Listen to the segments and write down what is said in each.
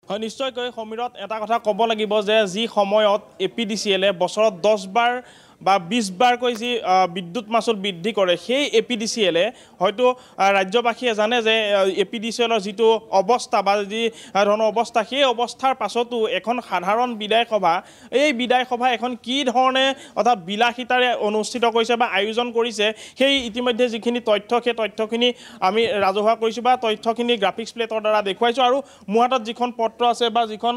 হয় নিশ্চয়কৈ সমীৰত এটা কথা ক'ব লাগিব যে যি সময়ত APDCL-এ বছৰত 10 বাৰ বা 20 বাৰকৈ যি বিদ্যুৎ মাচুল বৃদ্ধি কৰে সেই APDCL-এ হয়তো ৰাজ্যবাসীয়ে জানে যে APDCL-ৰ যিটো অৱস্থা বা যি ধৰণৰ অৱস্থা সেই অৱস্থাৰ পাছতো এখন সাধাৰণ বিধায়ক সভা এই বিধায়ক সভা এখন কি ধৰণে অৰ্থাৎ বিলাসিতাৰে অনুষ্ঠিত কৰিছে বা আয়োজন কৰিছে সেই ইতিমধ্যে যিখিনি তথ্য সেই তথ্যখিনি আমি ৰাজহুৱা কৰিছোঁ বা তথ্যখিনি গ্ৰাফিক্স প্লেটৰ দ্বাৰা দেখুৱাইছোঁ আৰু মোৰ হাতত যিখন পত্ৰ আছে বা যিখন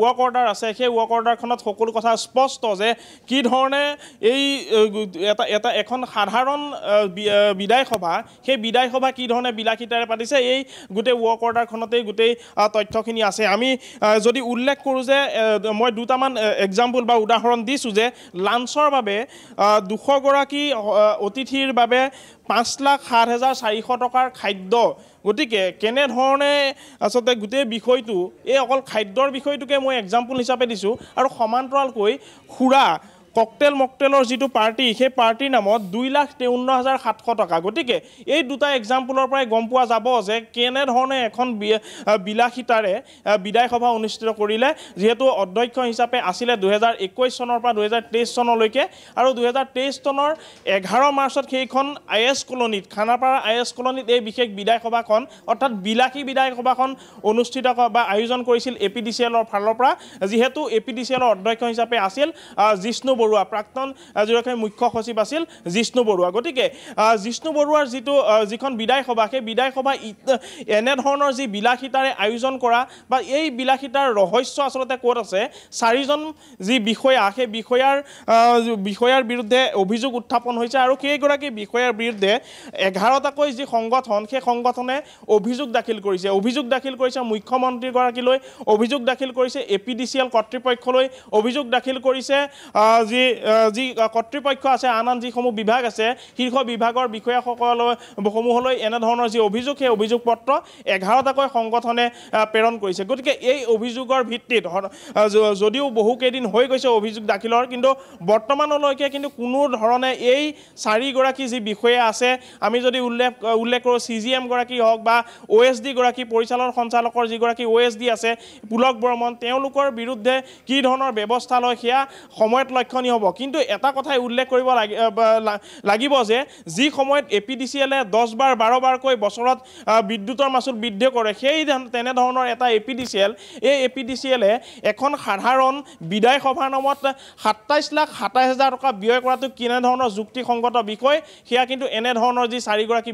ৱৰ্ক অৰ্ডাৰ আছে সেই ৱৰ্ক অৰ্ডাৰখনত সকলো কথা স্পষ্ট যে কি ধৰণে এই এখন সাধাৰণ বিধায়ক সভা সেই বিধায়ক সভা কি ধৰণে বিলাসিতাৰে পাতিছে এই গোটেই ৱৰ্ক অৰ্ডাৰখনতেই গোটেই তথ্যখিনি আছে আমি যদি উল্লেখ কৰোঁ যে মই দুটামান এক্সাম্পল বা উদাহৰণ দিছোঁ যে লাঞ্চৰ বাবে 200 গৰাকী অতিথিৰ বাবে 5,07,400 টকাৰ খাদ্য গতিকে কেনেধৰণে আচলতে গোটেই বিষয়টো এই অকল খাদ্যৰ বিষয়টোকে মই এক্সাম্পল হিচাপে দিছোঁ আৰু সমান্তৰালকৈ খুৰা ককটেল মকটেলৰ যিটো পাৰ্টি সেই পাৰ্টিৰ নামত 2,53,700 টকা গতিকে এই দুটা এক্সাম্পলৰ পৰাই গম পোৱা যাব যে কেনেধৰণে এখন বিলাসিতাৰে বিধায়ক সভা অনুষ্ঠিত কৰিলে যিহেতু অধ্যক্ষ হিচাপে আছিলে 2021 চনৰ পৰা 2023 চনলৈকে আৰু 2023 চনৰ 11 মাৰ্চত সেইখন IS কলনীত খানাপাৰা IS কলনীত এই বিশেষ বিধায়ক সভাখন অৰ্থাৎ বিলাসী বিধায়ক সভাখন অনুষ্ঠিত বা আয়োজন কৰিছিল APDCL-ৰ ফালৰ পৰা যিহেতু APDCL-ৰ অধ্যক্ষ হিচাপে আছিল জিষ্ণু বৰুৱা প্ৰাক্তন মুখ্য সচিব আছিল জিষ্ণু বৰুৱা গতিকে জিষ্ণু বৰুৱাৰ যিখন বিধায়ক সভা সেই বিধায়ক সভা এনেধৰণৰ যি বিলাসিতাৰে আয়োজন কৰা বা এই বিলাসিতাৰ ৰহস্য আচলতে ক'ত আছে চাৰিজন যি বিষয়া সেই বিষয়াৰ বিৰুদ্ধে অভিযোগ উত্থাপন হৈছে আৰু সেইগৰাকী বিষয়াৰ বিৰুদ্ধে 11টাকৈ যি সংগঠন সেই সংগঠনে অভিযোগ দাখিল কৰিছে মুখ্যমন্ত্ৰীগৰাকীলৈ অভিযোগ দাখিল কৰিছে APDCL কৰ্তৃপক্ষলৈ অভিযোগ দাখিল কৰিছে যি কৰ্তৃপক্ষ আছে আন যিসমূহ বিভাগ আছে শীৰ্ষ বিভাগৰ বিষয়াসকললৈ এনেধৰণৰ যি অভিযোগ সেই অভিযোগ পত্ৰ 11টাকৈ সংগঠনে প্ৰেৰণ কৰিছে গতিকে এই অভিযোগৰ ভিত্তিত যদিও বহুকেইদিন হৈ গৈছে অভিযোগ দাখিলৰ কিন্তু বৰ্তমানলৈকে কিন্তু কোনো ধৰণে এই চাৰিগৰাকী যি বিষয়া আছে আমি যদি উল্লেখ কৰোঁ CGM গৰাকী হওক বা OSD গৰাকী পৰিচালন সঞ্চালকৰ যিগৰাকী OSD আছে পুলক বৰ্মন তেওঁলোকৰ বিৰুদ্ধে কি ধৰণৰ ব্যৱস্থা লয় সেয়া সময়ত লক্ষণীয় হ'ব কিন্তু এটা কথাই উল্লেখ কৰিব লাগিব যে যি সময়ত APDCL-এ 10 বাৰ 12 বাৰকৈ বছৰত বিদ্যুতৰ মাচুল বৃদ্ধি কৰে সেই তেনেধৰণৰ এটা APDCL-এ এখন সাধাৰণ বিধায়ক সভাৰ নামত 27,27,000 টকা ব্যয় কৰাটো কেনেধৰণৰ যুক্তিসংগত বিষয় সেয়া কিন্তু এনেধৰণৰ যি চাৰিগৰাকী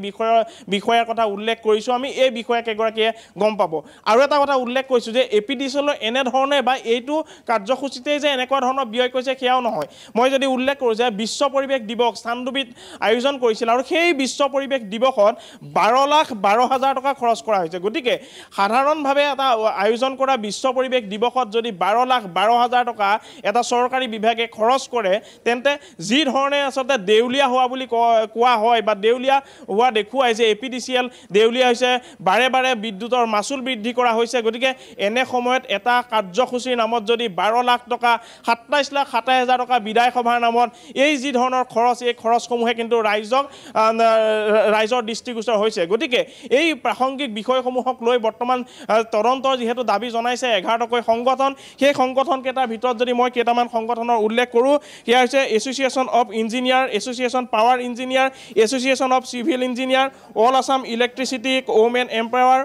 বিষয়াৰ কথা উল্লেখ কৰিছোঁ আমি এই বিষয়াকেইগৰাকীয়ে গম পাব আৰু এটা কথা উল্লেখ কৰিছোঁ যে APDCL-ৰ এনেধৰণে বা এইটো কাৰ্যসূচীতেই যে এনেকুৱা ধৰণৰ ব্যয় কৰিছে সেয়াও নহয় মই যদি উল্লেখ কৰোঁ যে বিশ্ব পৰিৱেশ দিৱস চান্দুবিত আয়োজন কৰিছিল আৰু সেই বিশ্ব পৰিৱেশ দিৱসত 12,12,000 টকা খৰচ কৰা হৈছে গতিকে সাধাৰণভাৱে এটা আয়োজন কৰা বিশ্ব পৰিৱেশ দিৱসত যদি 12,12,000 টকা এটা চৰকাৰী বিভাগে খৰচ কৰে তেন্তে যি ধৰণে আচলতে দেউলীয়া হোৱা বুলি কোৱা হয় বা দেউলীয়া হোৱা দেখুৱাই যে APDCL দেউলীয়া হৈছে বাৰে বাৰে বিদ্যুতৰ মাচুল বৃদ্ধি কৰা হৈছে গতিকে এনে সময়ত এটা কাৰ্যসূচীৰ নামত যদি 12 লাখ টকা 27,27,000 টকা বিধায়ক সভাৰ নামত এই যি ধৰণৰ খৰচ এই খৰচসমূহে কিন্তু ৰাইজৰ দৃষ্টিগোচৰ হৈছে গতিকে এই প্ৰাসংগিক বিষয়সমূহক লৈ বৰ্তমান তদন্তৰ যিহেতু দাবী জনাইছে 11টাকৈ সংগঠন সেই সংগঠনকেইটাৰ ভিতৰত যদি মই কেইটামান সংগঠনৰ উল্লেখ কৰোঁ সেয়া হৈছে association of engineer association power engineer association of civil engineer all Assam electricity women empower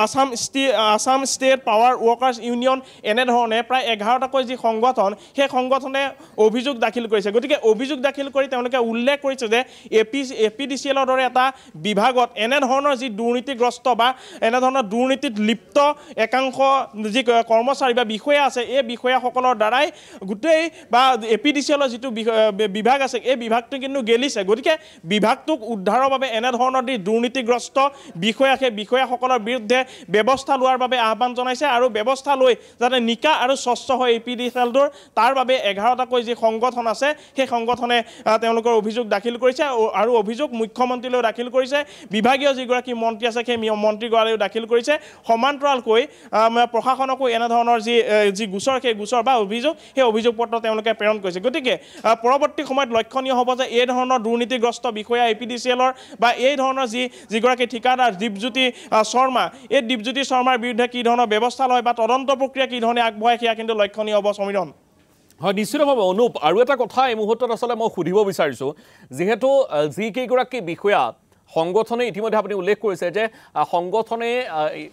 Assam state power workers union এনেধৰণে প্ৰায় 11টাকৈ যি সংগঠন সেই সংগঠনে অভিযোগ দাখিল কৰিছে গতিকে অভিযোগ দাখিল কৰি তেওঁলোকে উল্লেখ কৰিছে যে APDCL-ৰ দৰে এটা বিভাগত এনেধৰণৰ যি দুৰ্নীতিগ্ৰস্ত বা এনেধৰণৰ দুৰ্নীতিত লিপ্ত একাংশ যি কৰ্মচাৰী বা বিষয়া আছে এই বিষয়াসকলৰ দ্বাৰাই গোটেই বা APDCL-ৰ যিটো বিভাগ আছে এই বিভাগটো কিন্তু গেলিছে গতিকে বিভাগটোক উদ্ধাৰৰ বাবে এনেধৰণৰ দুৰ্নীতিগ্ৰস্ত বিষয়া সেই বিষয়াসকলৰ বিৰুদ্ধে ব্যৱস্থা লোৱাৰ বাবে আহ্বান জনাইছে আৰু ব্যৱস্থা লৈ যাতে নিকা আৰু স্বচ্ছ হয় APDCL-টোৰ তাৰ বাবে 11টাকৈ যি সংগঠন আছে সেই সংগঠনে তেওঁলোকৰ অভিযোগ দাখিল কৰিছে আৰু অভিযোগ মুখ্যমন্ত্ৰীলৈ দাখিল কৰিছে বিভাগীয় যিগৰাকী মন্ত্ৰী আছে সেই মন্ত্ৰীগৰাকীও দাখিল কৰিছে সমান্তৰালকৈ প্ৰশাসনকো এনেধৰণৰ যি গোচৰ সেই গোচৰ বা অভিযোগ সেই অভিযোগ পত্ৰ তেওঁলোকে প্ৰেৰণ কৰিছে গতিকে পৰৱৰ্তী সময়ত লক্ষণীয় হ'ব যে এই ধৰণৰ দুৰ্নীতিগ্ৰস্ত বিষয়া APDCL-ৰ বা এই ধৰণৰ যিগৰাকী ঠিকাদাৰ দীপজ্যোতি শৰ্মা এই দীপজ্যোতি শৰ্মাৰ বিৰুদ্ধে কি ধৰণৰ ব্যৱস্থা লয় বা তদন্ত প্ৰক্ৰিয়া কি ধৰণে আগবঢ়ায় সেয়া কিন্তু লক্ষণীয় হ'ব সমীৰণ হয় নিশ্চিতভাৱে অনুপ আৰু এটা কথা এই মুহূৰ্তত আচলতে মই সুধিব বিচাৰিছোঁ যিহেতু যিকেইগৰাকী বিষয়া সংগঠনে ইতিমধ্যে আপুনি উল্লেখ কৰিছে যে সংগঠনে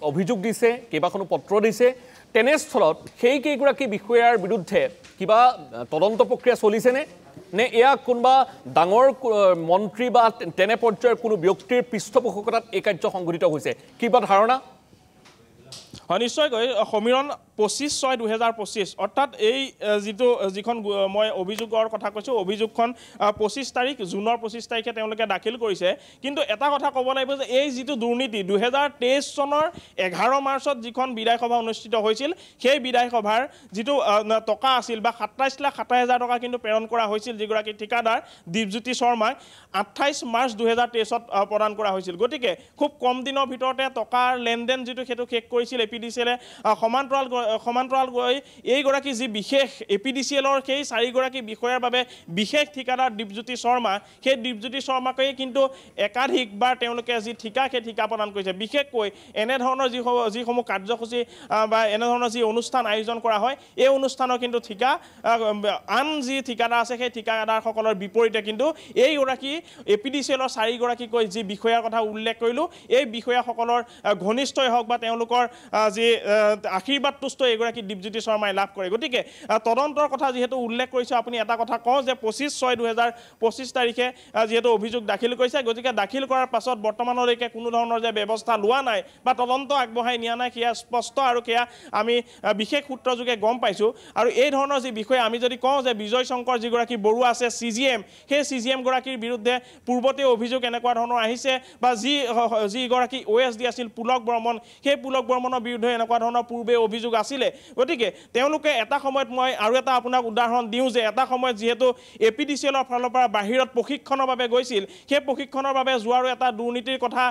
অভিযোগ দিছে কেইবাখনো পত্ৰ দিছে তেনেস্থলত সেই কেইগৰাকী বিষয়াৰ বিৰুদ্ধে কিবা তদন্ত প্ৰক্ৰিয়া চলিছেনে নে এয়া কোনোবা ডাঙৰ মন্ত্ৰী বা তেনে পৰ্যায়ৰ কোনো ব্যক্তিৰ পৃষ্ঠপোষকতাত এই কাৰ্য সংঘটিত হৈছে কিবা ধাৰণা হয় নিশ্চয়কৈ সমীৰণ 25/6/2025 অৰ্থাৎ এই যিখন মই অভিযোগৰ কথা কৈছোঁ অভিযোগখন 25 তাৰিখ জুনৰ 25 তাৰিখে তেওঁলোকে দাখিল কৰিছে কিন্তু এটা কথা ক'ব লাগিব যে এই যিটো দুৰ্নীতি 2023 চনৰ 11 মাৰ্চত যিখন বিধায়ক সভা অনুষ্ঠিত হৈছিল সেই বিধায়ক সভাৰ যিটো টকা আছিল বা 27,27,000 টকা কিন্তু প্ৰেৰণ কৰা হৈছিল যিগৰাকী ঠিকাদাৰ দীপজ্যোতি শৰ্মাক 28 মাৰ্চ 2023ত প্ৰদান কৰা হৈছিল গতিকে খুব কম দিনৰ ভিতৰতে টকাৰ লেনদেন যিটো সেইটো শেষ কৰিছিল APDCL-এ সমান্তৰালকৈ এইগৰাকী যি বিশেষ APDCL-ৰ সেই 4গৰাকী বিষয়াৰ বাবে বিশেষ ঠিকাদাৰ দীপজ্যোতি শৰ্মা সেই দীপজ্যোতি শৰ্মাকে কিন্তু একাধিকবাৰ তেওঁলোকে যি ঠিকা সেই ঠিকা প্ৰদান কৰিছে বিশেষকৈ এনেধৰণৰ যিসমূহ কাৰ্যসূচী বা এনেধৰণৰ যি অনুষ্ঠান আয়োজন কৰা হয় এই অনুষ্ঠানৰ কিন্তু ঠিকা আন যি ঠিকাদাৰ আছে সেই ঠিকাদাৰসকলৰ বিপৰীতে কিন্তু এইগৰাকী APDCL-ৰ 4গৰাকীকৈ যি বিষয়াৰ কথা উল্লেখ কৰিলোঁ এই বিষয়াসকলৰ ঘনিষ্ঠই হওক বা তেওঁলোকৰ যি আশীৰ্বাদ তুষ্ট এগৰাকী দীপজ্যোতি শৰ্মাই লাভ কৰে গতিকে তদন্তৰ কথা যেহেতু উল্লেখ কৰিছে আপুনি এটা কথা কওঁ যে 25/6/2025 তাৰিখে যেহেতু অভিযোগ দাখিল কৰিছে গতিকে দাখিল কৰাৰ পাছত বৰ্তমানলৈকে কোনো ধৰণৰ যে ব্যৱস্থা লোৱা নাই বা তদন্ত আগবঢ়াই নিয়া নাই সেয়া স্পষ্ট আৰু সেয়া আমি বিশেষ সূত্ৰযোগে গম পাইছোঁ আৰু এই ধৰণৰ যি বিষয়ে আমি যদি কওঁ যে বিজয় শংকৰ যিগৰাকী বৰুৱা আছে CGM সেই CGM গৰাকীৰ বিৰুদ্ধে পূৰ্বতে অভিযোগ এনেকুৱা ধৰণৰ আহিছে বা যিগৰাকী OSD আছিল পুলক বৰ্মন সেই পুলক বৰ্মনৰ বিৰুদ্ধে এনেকুৱা ধৰণৰ পূৰ্বে অভিযোগ আছিলে গতিকে তেওঁলোকে এটা সময়ত মই আৰু এটা আপোনাক উদাহৰণ দিওঁ যে এটা সময়ত যিহেতু APDCL-ৰ ফালৰ পৰা বাহিৰত প্ৰশিক্ষণৰ বাবে গৈছিল সেই প্ৰশিক্ষণৰ বাবে যোৱাৰো এটা দুৰ্নীতিৰ কথা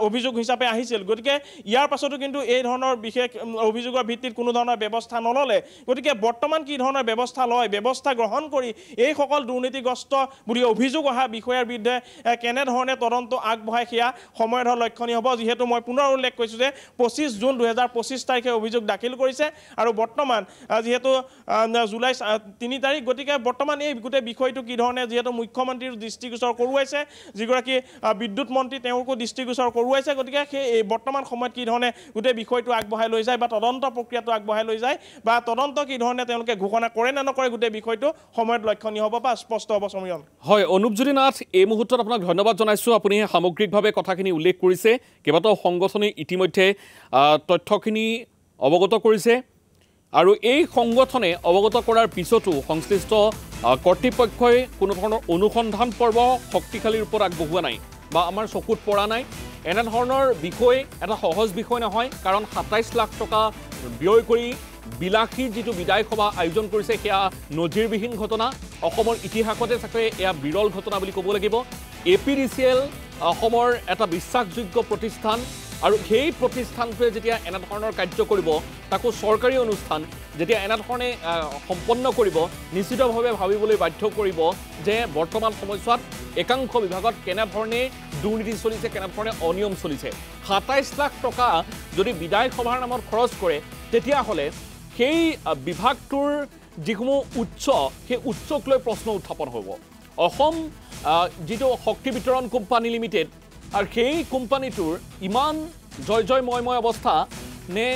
অভিযোগ হিচাপে আহিছিল গতিকে ইয়াৰ পাছতো কিন্তু এই ধৰণৰ বিশেষ অভিযোগৰ ভিত্তিত কোনো ধৰণৰ ব্যৱস্থা নললে গতিকে বৰ্তমান কি ধৰণৰ ব্যৱস্থা লয় ব্যৱস্থা গ্ৰহণ কৰি এইসকল দুৰ্নীতিগ্ৰস্ত বুলি অভিযোগ অহা বিষয়াৰ বিৰুদ্ধে কেনেধৰণে তদন্ত আগবঢ়ায় সেয়া সময়ত লক্ষণীয় হ'ব যিহেতু মই পুনৰ উল্লেখ কৰিছোঁ যে 25 জুন 2025 তাৰিখে অভিযোগ দাখিল কৰিছে আৰু বৰ্তমান যিহেতু জুলাই 3 তাৰিখ গতিকে বৰ্তমান এই গোটেই বিষয়টো কি ধৰণে যিহেতু মুখ্যমন্ত্ৰীৰ দৃষ্টিগোচৰ কৰোৱাইছে যিগৰাকী বিদ্যুৎ মন্ত্ৰী তেওঁকো দৃষ্টিগোচৰ কৰোৱাইছে গতিকে সেই বৰ্তমান সময়ত কি ধৰণে গোটেই বিষয়টো আগবঢ়াই লৈ যায় বা তদন্ত প্ৰক্ৰিয়াটো আগবঢ়াই লৈ যায় বা তদন্ত কি ধৰণে তেওঁলোকে ঘোষণা কৰে নে নকৰে গোটেই বিষয়টো সময়ত লক্ষণীয় হ'ব বা স্পষ্ট হ'ব সমীৰণ হয় অনুপজ্যোতি নাথ এই মুহূৰ্তত আপোনাক ধন্যবাদ জনাইছোঁ আপুনি সামগ্ৰিকভাৱে কথাখিনি উল্লেখ কৰিছে কেইবাটাও সংগঠনে ইতিমধ্যে তথ্যখিনি অৱগত কৰিছে আৰু এই সংগঠনে অৱগত কৰাৰ পিছতো সংশ্লিষ্ট কৰ্তৃপক্ষই কোনো ধৰণৰ অনুসন্ধান পৰ্ব শক্তিশালী ৰূপত আগবঢ়োৱা নাই বা আমাৰ চকুত পৰা নাই এনেধৰণৰ বিষয় এটা সহজ বিষয় নহয় কাৰণ 27 লাখ টকা ব্যয় কৰি বিলাসী যিটো বিদায় সভা আয়োজন কৰিছে সেয়া নজিৰবিহীন ঘটনা অসমৰ ইতিহাসতে চাগে এয়া বিৰল ঘটনা বুলি ক'ব লাগিব APDCL অসমৰ এটা বিশ্বাসযোগ্য প্ৰতিষ্ঠান আৰু সেই প্ৰতিষ্ঠানটোৱে যেতিয়া এনেধৰণৰ কাৰ্য কৰিব তাকো চৰকাৰী অনুষ্ঠান যেতিয়া এনেধৰণে সম্পন্ন কৰিব নিশ্চিতভাৱে ভাবিবলৈ বাধ্য কৰিব যে বৰ্তমান সময়ছোৱাত একাংশ বিভাগত কেনেধৰণে দুৰ্নীতি চলিছে কেনেধৰণে অনিয়ম চলিছে 27 লাখ টকা যদি বিদায় সভাৰ নামত খৰচ কৰে তেতিয়াহ'লে সেই বিভাগটোৰ যিসমূহ উচ্চ সেই উচ্চক লৈ প্ৰশ্ন উত্থাপন হ'ব অসম যিটো শক্তি বিতৰণ কোম্পানী লিমিটেড আৰু সেই কোম্পানীটোৰ ইমান জয়ময় অৱস্থা নে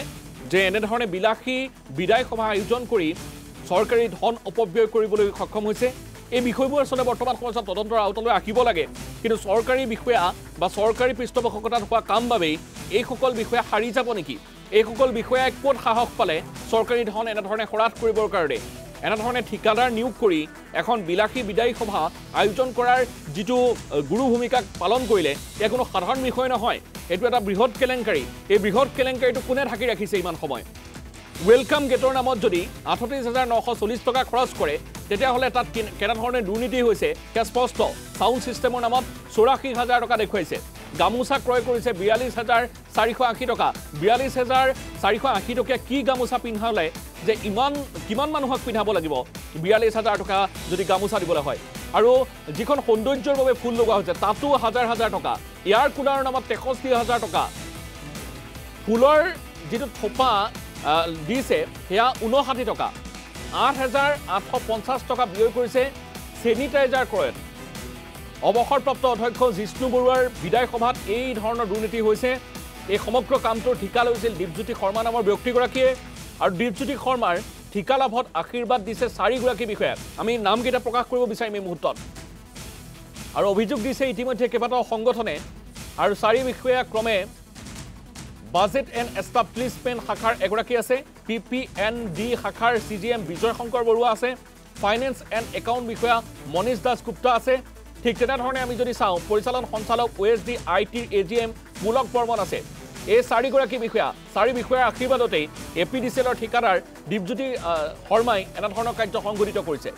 যে এনেধৰণে বিলাসী বিদায় সভা আয়োজন কৰি চৰকাৰী ধন অপব্যয় কৰিবলৈ সক্ষম হৈছে এই বিষয়বোৰ আসলে বৰ্তমান সময়ত তদন্তৰ আওতালৈ আহিব লাগে কিন্তু চৰকাৰী বিষয়া বা চৰকাৰী পৃষ্ঠপোষকতাত হোৱা কাম বাবেই এইসকল বিষয়া হাৰি যাব নেকি এইসকল বিষয়াই ক'ত সাহস পালে চৰকাৰী ধন এনেধৰণে খৰচ কৰিবৰ কাৰণে এনেধৰণে ঠিকাদাৰ নিয়োগ কৰি এখন বিলাসী বিদায়ী সভা আয়োজন কৰাৰ যিটো গুৰু ভূমিকা পালন কৰিলে এয়া কোনো সাধাৰণ বিষয় নহয় এইটো এটা বৃহৎ কেলেংকাৰী এই বৃহৎ কেলেংকাৰীটো কোনে ঢাকি ৰাখিছে ইমান সময় ৱেলকাম গেটৰ নামত যদি ৩৮,৯৪০ টকা খৰচ কৰে তেতিয়াহ'লে তাত কেনেধৰণে দুৰ্নীতি হৈছে সেয়া স্পষ্ট। ছাউণ্ড ছিষ্টেমৰ নামত ৮৪,০০০ টকা দেখুৱাইছে। গামোচা ক্ৰয় কৰিছে ৪২,৪৮০ টকা। ৪২,৪৮০ টকীয়া কি গামোচা পিন্ধালে যে কিমান মানুহক পিন্ধাব লাগিব ৪২,০০০ টকা যদি গামোচা দিবলৈ হয়। আৰু যিখন সৌন্দৰ্যৰ বাবে ফুল লগোৱা হৈছে তাতো হাজাৰ হাজাৰ টকা। এয়াৰ কুলাৰৰ নামত ৬৩,০০০ টকা। ফুলৰ যিটো থোপা দিছে সেয়া ৫৯ টকা। ৮,৮৫০ টকা ব্যয় কৰিছে চেনিটাইজাৰ ক্ৰয়ত। অৱসৰপ্ৰাপ্ত অধ্যক্ষ জিষ্ণু বৰুৱাৰ বিদায় সভাত এই ধৰণৰ দুৰ্নীতি হৈছে। এই সমগ্ৰ কামটোৰ ঠিকা লৈছিল দীপজ্যোতি শৰ্মা নামৰ ব্যক্তিগৰাকীয়ে। আৰু দীপজ্যোতি শৰ্মাৰ ঠিকা লাভত আশীৰ্বাদ দিছে ৪গৰাকী বিষয়াক। আমি নামকেইটা প্ৰকাশ কৰিব বিচাৰিম এই মুহূৰ্তত। আৰু অভিযোগ দিছে ইতিমধ্যে কেইবাটাও সংগঠনে। আৰু ৪ বিষয়া ক্ৰমে বাজেট এণ্ড এষ্টাব্লিছমেণ্ট শাখাৰ এগৰাকী আছে, PPND শাখাৰ CGM বিজয় শংকৰ বৰুৱা আছে, ফাইনেন্স এণ্ড একাউণ্ট বিষয়া মনীষ দাসগুপ্তা আছে। ঠিক তেনেধৰণে আমি যদি চাওঁ পৰিচালন সঞ্চালক OSD ITৰ AGM পুলক বৰ্মন আছে। এই ৪গৰাকী বিষয়া, ৪ বিষয়াৰ আশীৰ্বাদতেই APDCLৰ ঠিকাদাৰ দীপজ্যোতি শৰ্মাই এনেধৰণৰ কাৰ্য সংঘটিত কৰিছে।